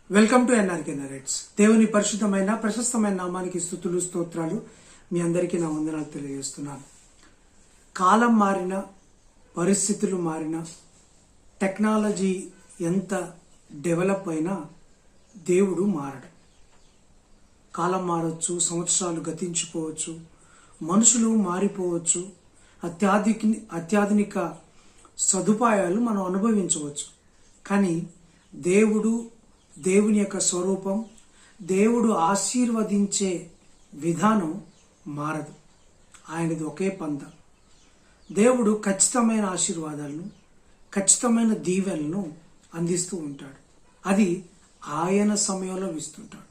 Welcome to NRK narrates. దేవుని పరిశుద్ధమైన ప్రశస్తమైన నామానికి స్తుతులు స్తోత్రాలు. మీ అందరికీ నా వందనాలు తెలియజేస్తున్నాను. కాలం మారిన, పరిస్థితులు మారిన, టెక్నాలజీ ఎంత డెవలప్ అయినా దేవుడు మారడు. కాలం మారచ్చు, సంవత్సరాలు గతించిపోవచ్చు, మనుషులు మారిపోవచ్చు, అత్యాధునిక సదుపాయాలు మనం అనుభవించవచ్చు. కానీ దేవుని యొక్క స్వరూపం, దేవుడు ఆశీర్వదించే విధానం మారదు. ఆయనది ఒకే పంద. దేవుడు ఖచ్చితమైన ఆశీర్వాదాలను, ఖచ్చితమైన దీవెనలను అందిస్తూ ఉంటాడు. అది ఆయన సమయంలో ఇస్తుంటాడు,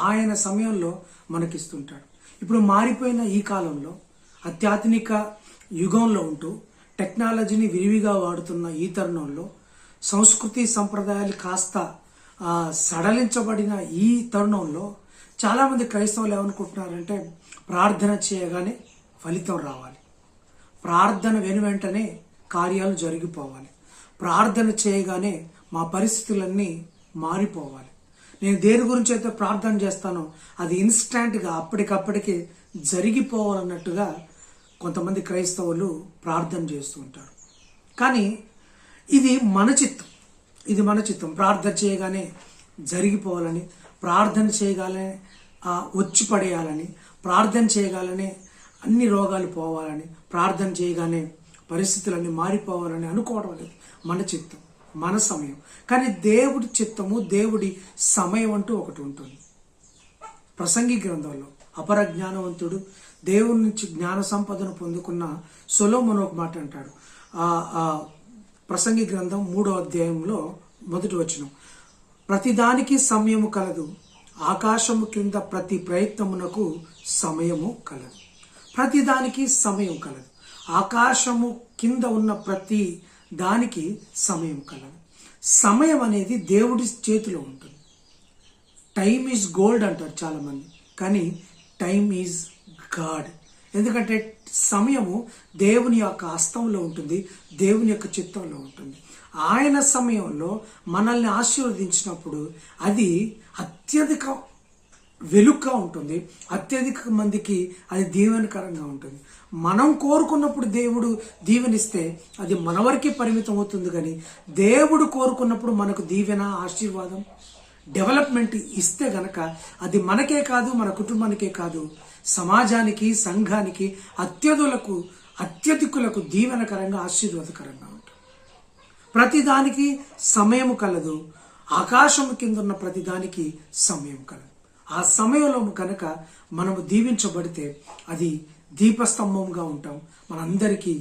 ఆయన సమయంలో మనకిస్తుంటాడు. ఇప్పుడు మారిపోయిన ఈ కాలంలో, అత్యాధునిక యుగంలో ఉంటూ టెక్నాలజీని విరివిగా వాడుతున్న ఈ తరుణంలో, సంస్కృతి సంప్రదాయాలు కాస్త సడలించబడిన ఈ తరుణంలో చాలామంది క్రైస్తవులు ఏమనుకుంటున్నారంటే, ప్రార్థన చేయగానే ఫలితం రావాలి, ప్రార్థన వెనువెంటనే కార్యాలు జరిగిపోవాలి, ప్రార్థన చేయగానే మా పరిస్థితులన్నీ మారిపోవాలి, నేను దేని గురించి అయితే ప్రార్థన చేస్తానో అది ఇన్స్టాంట్గా అప్పటికప్పటికి జరిగిపోవాలన్నట్టుగా కొంతమంది క్రైస్తవులు ప్రార్థన చేస్తూ ఉంటారు. కానీ ఇది మన చిత్తం. ప్రార్థన చేయగానే జరిగిపోవాలని, ప్రార్థన చేయగానే వచ్చి పడేయాలని, ప్రార్థన చేయగానే అన్ని రోగాలు పోవాలని, ప్రార్థన చేయగానే పరిస్థితులన్నీ మారిపోవాలని అనుకోవడం లేదు. మన చిత్తం, మన సమయం. కానీ దేవుడి చిత్తము, దేవుడి సమయం అంటూ ఒకటి ఉంటుంది. ప్రసంగి గ్రంథంలో అపర జ్ఞానవంతుడు, దేవుడి నుంచి జ్ఞాన సంపదను పొందుకున్న సొలొమోను ఒక మాట అంటాడు. ప్రసంగి గ్రంథం 3వ అధ్యాయంలో 1వ వచనం, ప్రతిదానికి సమయము కలదు, ఆకాశము క్రింద ప్రతి ప్రయత్నమునకు సమయము కలదు. ప్రతిదానికి సమయం కలదు, ఆకాశము కింద ఉన్న ప్రతి దానికి సమయం కలదు. సమయం అనేది దేవుడి చేతిలో ఉంటుంది. టైమ్ ఈజ్ గోల్డ్ అంటారు చాలా మంది, కానీ టైమ్ ఈజ్ గాడ్. ఎందుకంటే సమయము దేవుని యొక్క హస్తంలో ఉంటుంది, దేవుని యొక్క చిత్తంలో ఉంటుంది. ఆయన సమయంలో మనల్ని ఆశీర్వదించినప్పుడు అది అత్యధిక వెలుగుగా ఉంటుంది, అత్యధిక మందికి అది దీవెనకరంగా ఉంటుంది. మనం కోరుకున్నప్పుడు దేవుడు దీవెనిస్తే అది మన వరకే పరిమితం అవుతుంది. కానీ దేవుడు కోరుకున్నప్పుడు మనకు దీవెన, ఆశీర్వాదం, డెవలప్మెంట్ ఇస్తే గనక అది మనకే కాదు, మన కుటుంబానికే కాదు, సమాజానికి, సంఘానికి, అత్యధికులకు దీవెనకరంగా, ఆశీర్వాదకరంగా ఉంటుంది. ప్రతిదానికి సమయము కలదు, ఆకాశము కింద ఉన్న ప్రతిదానికి సమయం కలదు. ఆ సమయంలో కనుక మనము దీవించబడితే అది దీపస్తంభంగా ఉంటాం. అందరికీ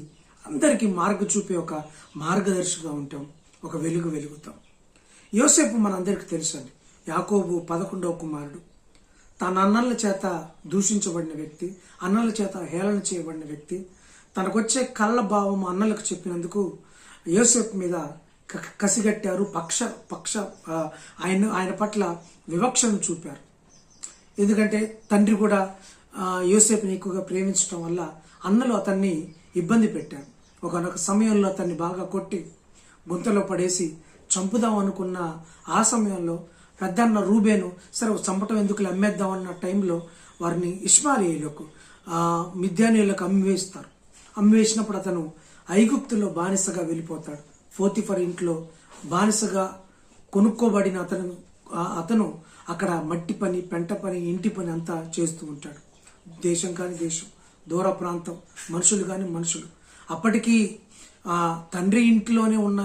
మార్గ చూపే ఒక మార్గదర్శిగా ఉంటాం, ఒక వెలుగుతాం. యోసేపు మనందరికీ తెలుసండి. యాకోబు 11వ కుమారుడు. తన అన్నల చేత దూషించబడిన వ్యక్తి, అన్నల చేత హేళన చేయబడిన వ్యక్తి. తనకొచ్చే కళ్ళ భావం అన్నలకు చెప్పినందుకు యోసేపు మీద కసిగట్టారు, ఆయన పట్ల వివక్షను చూపారు. ఎందుకంటే తండ్రి కూడా యోసేపుని ఎక్కువగా ప్రేమించడం వల్ల అన్నలు అతన్ని ఇబ్బంది పెట్టారు. ఒకనొక సమయంలో అతన్ని బాగా కొట్టి గుంతలో పడేసి చంపుదాం అనుకున్న ఆ సమయంలో పెద్దన్న రూబేను, సరే చంపటం ఎందుకు, అమ్మేద్దాం అన్న టైంలో వారిని ఇష్మాయేలీయులకు, మిద్యానీయులకు అమ్మివేసినప్పుడు అతను ఐగుప్తులో బానిసగా వెళ్ళిపోతాడు. పోతిఫర్ ఇంట్లో బానిసగా కొనుక్కోబడిన అతను అక్కడ మట్టి పని, పెంట పని, ఇంటి పని అంతా చేస్తూ ఉంటాడు. దేశం కాని దేశం, దూర ప్రాంతం, మనుషులు కాని మనుషులు. అప్పటికీ తండ్రి ఇంట్లోనే ఉన్న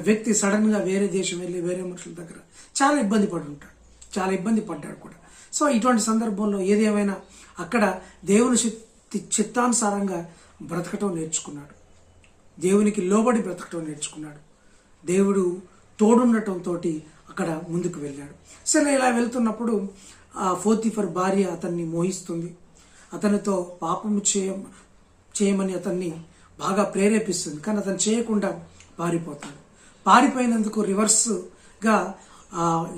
వ్యక్తి సడన్ గా వేరే దేశం వెళ్ళి వేరే మనుషుల దగ్గర చాలా ఇబ్బంది పడ్డాడు కూడా. సో ఇటువంటి సందర్భంలో ఏదేమైనా అక్కడ దేవుని చిత్తానుసారంగా బ్రతకటం నేర్చుకున్నాడు, దేవునికి లోబడి బ్రతకటం నేర్చుకున్నాడు. దేవుడు తోడుండటంతో అక్కడ ముందుకు వెళ్ళాడు. సరే, ఇలా వెళ్తున్నప్పుడు పోతిఫర్ భార్య అతన్ని మోహిస్తుంది, అతనితో పాపము చేయమని అతన్ని బాగా ప్రేరేపిస్తుంది. కానీ అతను చేయకుండా పారిపోతాడు. పారిపోయినందుకు రివర్స్గా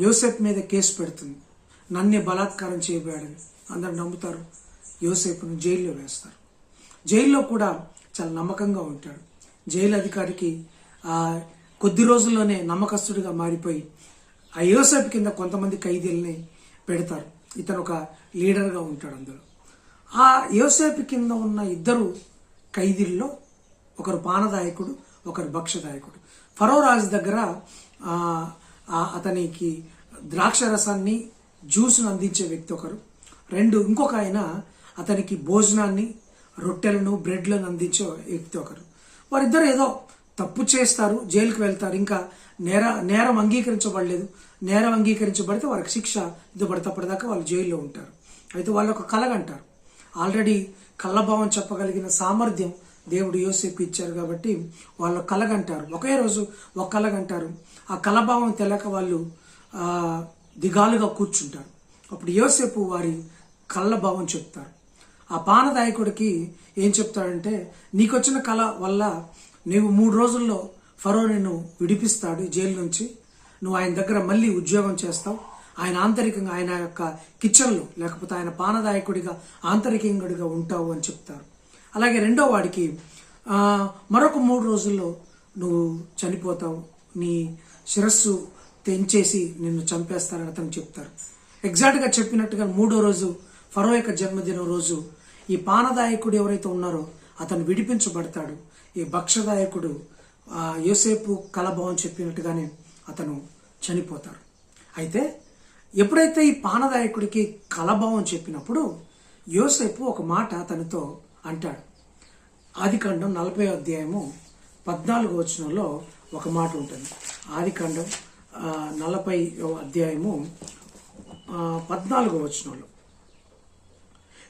యోసేపు మీద కేసు పెడుతుంది. నన్నే బలాత్కారం చేయబోయాడని అందరు నమ్ముతారు. యోసేపును జైల్లో వేస్తారు. జైల్లో కూడా చాలా నమ్మకంగా ఉంటాడు. జైలు అధికారికి కొద్ది రోజుల్లోనే నమ్మకస్తుడిగా మారిపోయి ఆ యోసేపు కింద కొంతమంది ఖైదీల్ని పెడతారు. ఇతను ఒక లీడర్గా ఉంటాడు అందులో. ఆ యోసేపు కింద ఉన్న ఇద్దరు ఖైదీల్లో ఒకరు పానదాయకుడు, ఒకరు భక్ష్యదాయకుడు. ఫరో రాజు దగ్గర అతనికి ద్రాక్ష రసాన్ని, జ్యూస్ను అందించే వ్యక్తి ఒకరు. ఇంకొక ఆయన అతనికి భోజనాన్ని, రొట్టెలను, బ్రెడ్లను అందించే వ్యక్తి ఒకరు. వారిద్దరు ఏదో తప్పు చేస్తారు, జైలుకు వెళ్తారు. ఇంకా నేరం అంగీకరించబడలేదు. నేరం అంగీకరించబడితే వారికి శిక్ష ఇవ్వబడితే అప్పటిదాకా వాళ్ళు జైల్లో ఉంటారు. అయితే వాళ్ళు ఒక కలగంటారు. ఆల్రెడీ కళ్ళభావం చెప్పగలిగిన సామర్థ్యం దేవుడు యోసేపు ఇచ్చారు కాబట్టి వాళ్ళు కలగంటారు. ఒకే రోజు ఒక కలగంటారు. ఆ కలభావం తెలియక వాళ్ళు దిగాలుగా కూర్చుంటారు. అప్పుడు యోసేపు వారి కళ్ళభావం చెప్తారు. ఆ పానదాయకుడికి ఏం చెప్తాడంటే, నీకొచ్చిన కళ వల్ల నీవు 3 రోజుల్లో ఫరో నిన్ను విడిపిస్తాడు జైలు నుంచి. నువ్వు ఆయన దగ్గర మళ్ళీ ఉద్యోగం చేస్తావు. ఆయన ఆంతరికంగా ఆయన యొక్క కిచెన్లో, లేకపోతే ఆయన పానదాయకుడిగా ఆంతరికంగా ఉంటావు అని చెప్తారు. అలాగే రెండో వాడికి మరొక 3 రోజుల్లో నువ్వు చనిపోతావు, నీ శిరస్సు తెంచేసి నిన్ను చంపేస్తారని అతను చెప్తారు. ఎగ్జాక్ట్గా చెప్పినట్టుగా 3వ రోజు ఫరో యొక్క జన్మదినం రోజు ఈ పానదాయకుడు ఎవరైతే ఉన్నారో అతను విడిపించబడతాడు. ఈ భక్ష్యదాయకుడు యోసేపు కలభావం చెప్పినట్టుగానే అతను చనిపోతాడు. అయితే ఎప్పుడైతే ఈ పానదాయకుడికి కలభావం చెప్పినప్పుడు యోసేపు ఒక మాట అతనితో అంటాడు. ఆదికాండం 40వ అధ్యాయము 14వ వచనంలో ఒక మాట ఉంటుంది. ఆదికాండం 40వ అధ్యాయము 14వ వచనంలో,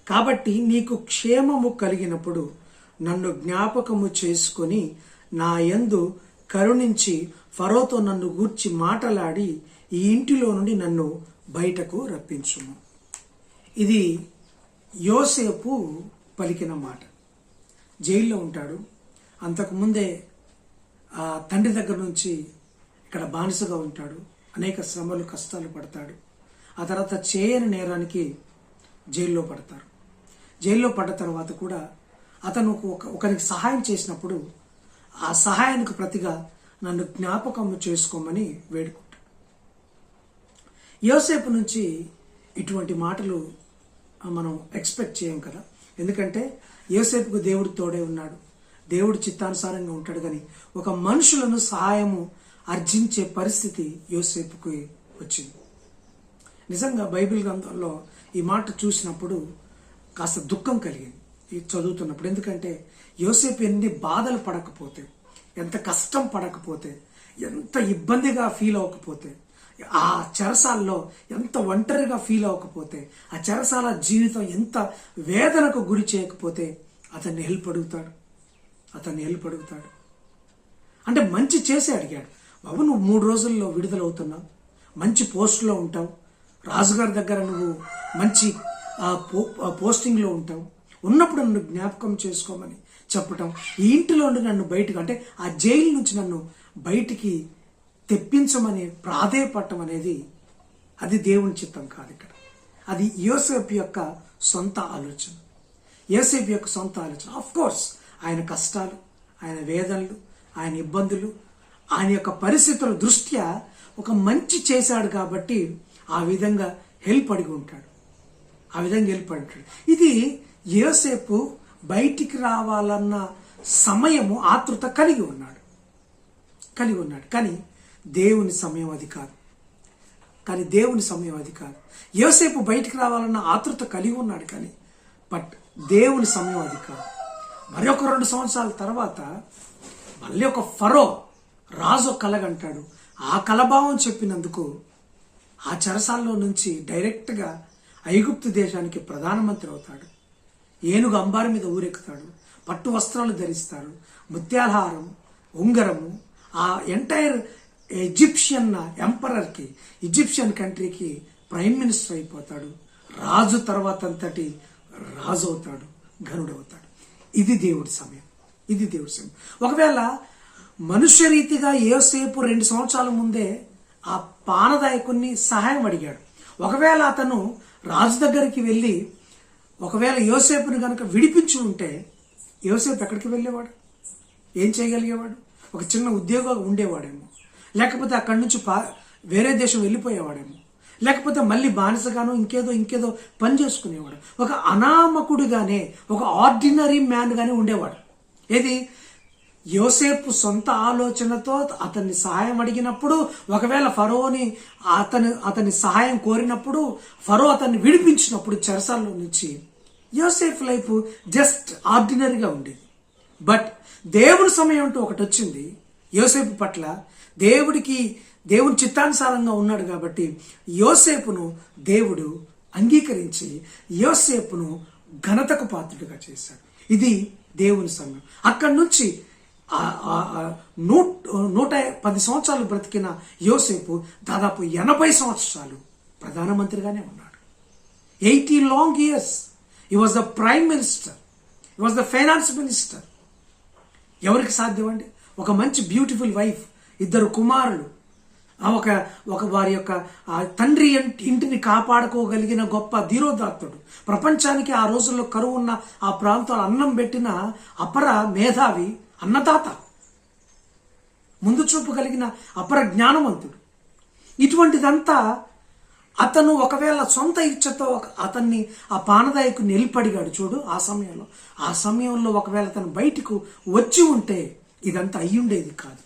కాబట్టి నీకు క్షేమము కలిగినప్పుడు నన్ను జ్ఞాపకము చేసుకొని నా యందు కరుణించి ఫరోతో నన్ను గూర్చి మాటలాడి ఈ ఇంటిలో నుండి నన్ను బయటకు రప్పించుము. ఇది యోసేపు పలికిన మాట. జైల్లో ఉంటాడు. అంతకుముందే తండ్రి దగ్గర నుంచి ఇక్కడ బానిసగా ఉంటాడు. అనేక శ్రమలు, కష్టాలు పడతాడు. ఆ తర్వాత చేయని నేరానికి జైల్లో పడతారు. జైల్లో పడ్డ తర్వాత కూడా అతను ఒకరికి సహాయం చేసినప్పుడు ఆ సహాయానికి ప్రతిగా నన్ను జ్ఞాపకం చేసుకోమని వేడుకుంటాడు. యోసేపు నుంచి ఇటువంటి మాటలు మనం ఎక్స్పెక్ట్ చేయం కదా. ఎందుకంటే యోసేపుకు దేవుడు తోడే ఉన్నాడు, దేవుడు చిత్తానుసారంగా ఉంటాడు. కానీ ఒక మనుషులను సహాయము అర్జించే పరిస్థితి యోసేపుకి వచ్చింది. నిజంగా బైబిల్ గ్రంథంలో ఈ మాట చూసినప్పుడు కాస్త దుఃఖం కలిగింది ఇది చదువుతున్నప్పుడు. ఎందుకంటే యోసేపు ఎన్ని బాధలు పడకపోతే, ఎంత కష్టం పడకపోతే, ఎంత ఇబ్బందిగా ఫీల్ అవ్వకపోతే, ఆ చెరసాల్లో ఎంత ఒంటరిగా ఫీల్ అవ్వకపోతే, ఆ చెరసాల జీవితం ఎంత వేదనకు గురి చేయకపోతే అతన్ని హెల్ప్ అడుగుతాడు. అంటే మంచి చేసి అడిగాడు. బాబు, నువ్వు 3 రోజుల్లో విడుదలవుతున్నావు, మంచి పోస్టులో ఉంటావు, రాజుగారి దగ్గర నువ్వు మంచి పోస్టింగ్లో ఉంటావు, ఉన్నప్పుడు నన్ను జ్ఞాపకం చేసుకోమని చెప్పటం, ఈ ఇంటిలో నుండి నన్ను బయటకు, అంటే ఆ జైలు నుంచి నన్ను బయటికి తెప్పించమని ప్రాధేయపడటం అనేది అది దేవుని చిత్తం కాదు. ఇక్కడ అది యోసేపు యొక్క సొంత ఆలోచన. ఆఫ్ కోర్స్ ఆయన కష్టాలు, ఆయన వేదనలు, ఆయన ఇబ్బందులు, ఆయన యొక్క పరిస్థితుల దృష్ట్యా ఒక మంచి చేశాడు కాబట్టి ఆ విధంగా హెల్ప్ అడిగి ఉంటాడు. ఇది యోసేపు బయటికి రావాలన్న సమయము, ఆతృత కలిగి ఉన్నాడు. కానీ దేవుని సమయం అది కాదు. యోసేపు బయటికి రావాలన్న ఆతృత కలిగి ఉన్నాడు, కానీ దేవుని సమయం అది కాదు. మరి ఒక 2 సంవత్సరాల తర్వాత మళ్ళీ ఒక ఫరో రాజు కలగంటాడు. ఆ కలభావం చెప్పినందుకు ఆ చెరసాల్లో నుంచి డైరెక్ట్గా ఐగుప్తు దేశానికి ప్రధానమంత్రి అవుతాడు. ఏనుగు అంబారి మీద ఊరెక్కుతాడు. పట్టు వస్త్రాలు ధరిస్తారు. ముత్యాలహారం, ఉంగరము. ఆ ఎంటైర్ ఈజిప్షియన్ కంట్రీకి ప్రైమ్ మినిస్టర్ అయిపోతాడు. రాజు తర్వాత అంతటి రాజు అవుతాడు, ఘనుడవుతాడు. ఇది దేవుడి సమయం. ఒకవేళ మనుష్య రీతిగా యోసేపు 2 సంవత్సరాల ముందే ఆ పానదాయకుని సహాయం అడిగాడు. ఒకవేళ అతను రాజు దగ్గరికి వెళ్ళి ఒకవేళ యోసేపుని కనుక విడిపించి ఉంటే యోసేపు ఎక్కడికి వెళ్ళేవాడు? ఏం చేయగలిగేవాడు? ఒక చిన్న ఉద్యోగం ఉండేవాడేమో, లేకపోతే అక్కడి నుంచి వేరే దేశం వెళ్ళిపోయేవాడేమో, లేకపోతే మళ్ళీ బానిసగానో ఇంకేదో పని చేసుకునేవాడు. ఒక అనామకుడిగానే, ఒక ఆర్డినరీ మ్యాన్ గానే ఉండేవాడు. ఏది, యోసేపు సొంత ఆలోచనతో అతన్ని సహాయం అడిగినప్పుడు, ఒకవేళ ఫరోని అతని సహాయం కోరినప్పుడు, ఫరో అతన్ని విడిపించినప్పుడు చెరసాల్లో నుంచి, యోసేఫ్ లైఫ్ జస్ట్ ఆర్డినరీగా ఉండేది. బట్ దేవుడి సమయం అంటూ ఒకటి వచ్చింది యోసేపు పట్ల. దేవుని చిత్తానుసారంగా ఉన్నాడు కాబట్టి యోసేపును దేవుడు అంగీకరించి యోసేపును ఘనతకు పాత్రుడిగా చేశాడు. ఇది దేవుని సమయం. అక్కడి నుంచి 110 సంవత్సరాలు బ్రతికిన యోసేపు దాదాపు 80 సంవత్సరాలు ప్రధానమంత్రిగానే ఉన్నాడు. 80 long years he was the prime minister, he was the finance minister. ఎవరికి సాధ్యం అండి? ఒక మంచి బ్యూటిఫుల్ వైఫ్, 2 కుమారులు, ఒక వారి యొక్క తండ్రి ఇంటిని కాపాడుకోగలిగిన గొప్ప ధీరోదాత్తుడు, ప్రపంచానికి ఆ రోజుల్లో కరువు ఉన్న ఆ ప్రాంతాలు అన్నం పెట్టిన అపర మేధావి, అన్నదాత, ముందు చూపు కలిగిన అపర జ్ఞానవంతుడు. ఇటువంటిదంతా అతను ఒకవేళ సొంత ఇచ్చతో అతన్ని ఆ పానదాయకు నిలబడిగాడు చూడు. ఆ సమయంలో ఒకవేళ తను బయటకు వచ్చి ఉంటే ఇదంతా అయ్యుండేది కాదు.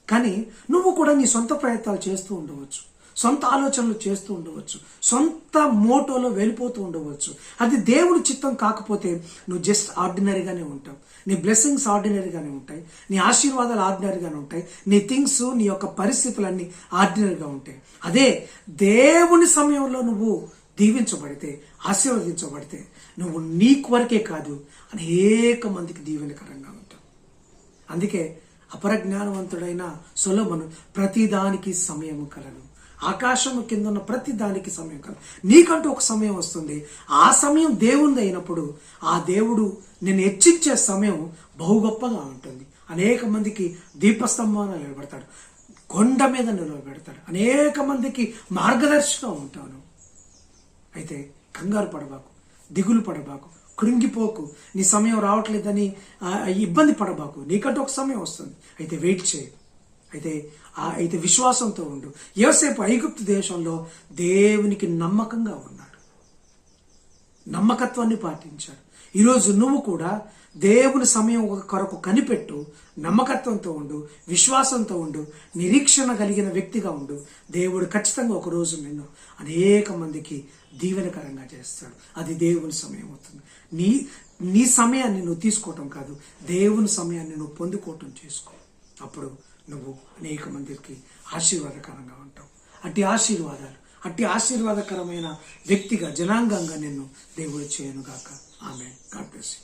కానీ నువ్వు కూడా నీ సొంత ప్రయత్నాలు చేస్తూ ఉండవచ్చు, సొంత ఆలోచనలు చేస్తూ ఉండవచ్చు, సొంత మోటోలో వెళ్ళిపోతూ ఉండవచ్చు. అది దేవుడి చిత్తం కాకపోతే నువ్వు జస్ట్ ఆర్డినరీగానే ఉంటావు. నీ బ్లెస్సింగ్స్ ఆర్డినరీగానే ఉంటాయి, నీ ఆశీర్వాదాలు ఆర్డినరీగానే ఉంటాయి, నీ థింగ్స్, నీ యొక్క పరిస్థితులన్నీ ఆర్డినరీగా ఉంటాయి. అదే దేవుని సమయంలో నువ్వు దీవించబడితే, ఆశీర్వదించబడితే, నువ్వు నీ కొరకే కాదు అనేక మందికి దీవెనకరంగా ఉంటావు. అందుకే అపరజ్ఞానవంతుడైన సొలొమోను ప్రతిదానికి సమయము కలదు, ఆకాశము కింద ఉన్న ప్రతి దానికి సమయం కలదు. నీకంటూ ఒక సమయం వస్తుంది. ఆ సమయం దేవునిది అయినప్పుడు ఆ దేవుడు నిన్ను హెచ్చించే సమయం బహు గొప్పగా ఉంటుంది. అనేక మందికి దీపస్తంభాన నిలబెడతాడు, కొండ మీద నిలబెడతాడు, అనేక మందికి మార్గదర్శిగా ఉంటాను. అయితే కంగారు పడబాకు, దిగులు పడబాకు, కృంగిపోకు, నీ సమయం రావట్లేదని ఇబ్బంది పడబాకు. నీకంటూ ఒక సమయం వస్తుంది. అయితే వెయిట్ చేయి, అయితే విశ్వాసంతో ఉండు. యోసేపు ఐగుప్తు దేశంలో దేవునికి నమ్మకంగా ఉన్నాడు, నమ్మకత్వాన్ని పాటించాడు. ఈరోజు నువ్వు కూడా దేవుని సమయం కొరకు కనిపెట్టు, నమ్మకత్వంతో ఉండు, విశ్వాసంతో ఉండు, నిరీక్షణ కలిగిన వ్యక్తిగా ఉండు. దేవుడు ఖచ్చితంగా ఒకరోజు నిన్ను అనేక మందికి దీవెనకరంగా చేస్తాడు. అది దేవుని సమయం అవుతుంది. నీ సమయాన్ని నువ్వు తీసుకోవటం కాదు, దేవుని సమయాన్ని నువ్వు పొందుకోవటం చేసుకో. అప్పుడు నువ్వు అనేక మందికి ఆశీర్వాదకరంగా ఉంటావు. అట్టి ఆశీర్వాదకరమైన వ్యక్తిగా, జనాంగంగా నిన్ను దేవుడు చేయనుగాక. ఆమేన్. God bless you.